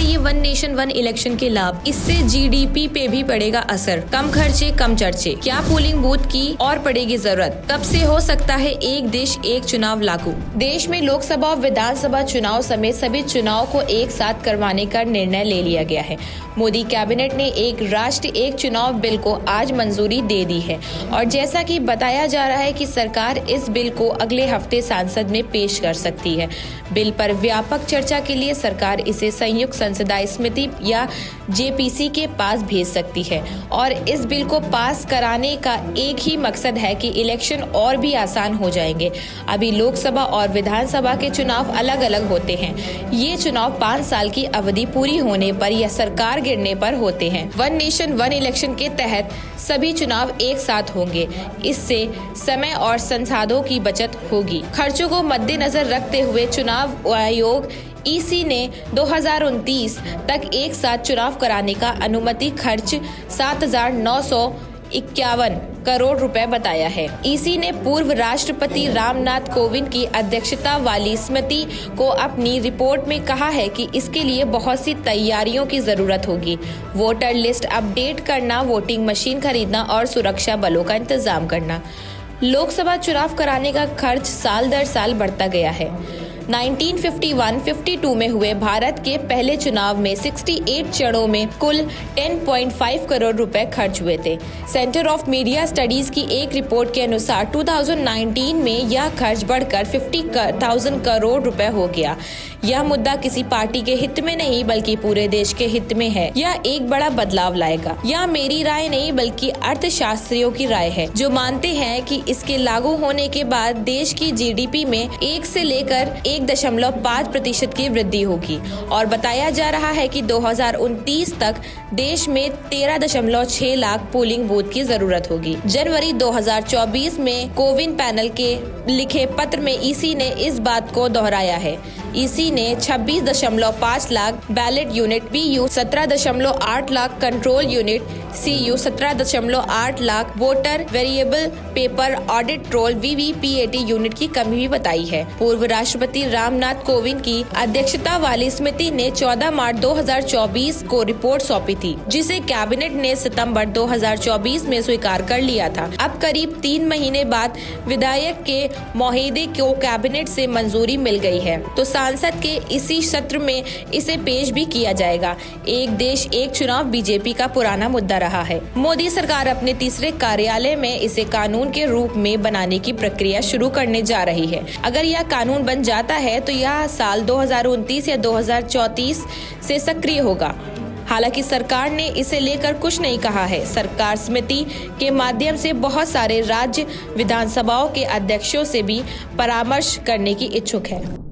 ये one nation one election के लाभ, इससे जीडीपी पे भी पड़ेगा असर। कम खर्चे कम चर्चे, क्या पोलिंग बूथ की और पड़ेगी जरूरत, कब से हो सकता है एक देश एक चुनाव लागू। देश में लोकसभा और विधानसभा चुनाव समेत सभी चुनाव को एक साथ करवाने का निर्णय ले लिया गया है। मोदी कैबिनेट ने एक राष्ट्र एक चुनाव बिल को आज मंजूरी दे दी है और जैसा कि बताया जा रहा है कि सरकार इस बिल को अगले हफ्ते संसद में पेश कर सकती है। बिल पर व्यापक चर्चा के लिए सरकार इसे संयुक्त संसदीय समिति या जेपीसी के पास भेज सकती है और इस बिल को पास कराने का एक ही मकसद है कि इलेक्शन और भी आसान हो जाएंगे। अभी लोकसभा और विधानसभा के चुनाव अलग अलग होते हैं। ये चुनाव 5 साल की अवधि पूरी होने पर या सरकार गिरने पर होते हैं। वन नेशन वन इलेक्शन के तहत सभी चुनाव एक साथ होंगे। इससे समय और संसाधनों की बचत होगी। खर्चों को मद्देनजर रखते हुए चुनाव आयोग ईसी ने 2029 तक एक साथ चुनाव कराने का अनुमति खर्च 7,951 करोड़ रुपए बताया है। ईसी ने पूर्व राष्ट्रपति रामनाथ कोविंद की अध्यक्षता वाली समिति को अपनी रिपोर्ट में कहा है कि इसके लिए बहुत सी तैयारियों की जरूरत होगी। वोटर लिस्ट अपडेट करना, वोटिंग मशीन खरीदना और सुरक्षा बलों का इंतजाम करना। लोकसभा चुनाव कराने का खर्च साल दर साल बढ़ता गया है। 1951-52 में हुए भारत के पहले चुनाव में 68 चरणों में कुल 10.5 करोड़ रुपए खर्च हुए थे। सेंटर ऑफ मीडिया स्टडीज की एक रिपोर्ट के अनुसार 2019 में यह खर्च बढ़कर 50,000 करोड़ रुपए हो गया। यह मुद्दा किसी पार्टी के हित में नहीं बल्कि पूरे देश के हित में है। यह एक बड़ा बदलाव लाएगा। यह मेरी राय नहीं बल्कि अर्थशास्त्रियों की राय है, जो मानते हैं कि इसके लागू होने के बाद देश की जीडीपी में 1 से लेकर 1.5% की वृद्धि होगी और बताया जा रहा है कि 2029 तक देश में 13.6 लाख पोलिंग बूथ की जरूरत होगी। जनवरी 2024 में कोविन पैनल के लिखे पत्र में ईसी ने इस बात को दोहराया है। ईसी ने 26.5 lakh ballot unit, PU 17.8 lakh, control unit CU 17.8 lakh, voter variable paper audit roll VVPAT unit की कमी भी बताई है। पूर्व राष्ट्रपति रामनाथ कोविंद की अध्यक्षता वाली समिति ने 14 मार्च 2024 को रिपोर्ट सौंपी थी, जिसे कैबिनेट ने सितंबर 2024 में स्वीकार कर लिया था। अब करीब 3 महीने बाद विधायक के मुआहदे को कैबिनेट से मंजूरी मिल गई है, तो संसद के इसी सत्र में इसे पेश भी किया जाएगा। एक देश एक चुनाव बीजेपी का पुराना मुद्दा रहा है। मोदी सरकार अपने तीसरे कार्यकाल में इसे कानून के रूप में बनाने की प्रक्रिया शुरू करने जा रही है। अगर यह कानून बन जाता है तो यह साल 2029 या 2034 से सक्रिय होगा। हालांकि सरकार ने इसे लेकर कुछ नहीं कहा है। सरकार समिति के माध्यम से बहुत सारे राज्य विधानसभाओं के अध्यक्षों से भी परामर्श करने की इच्छुक है।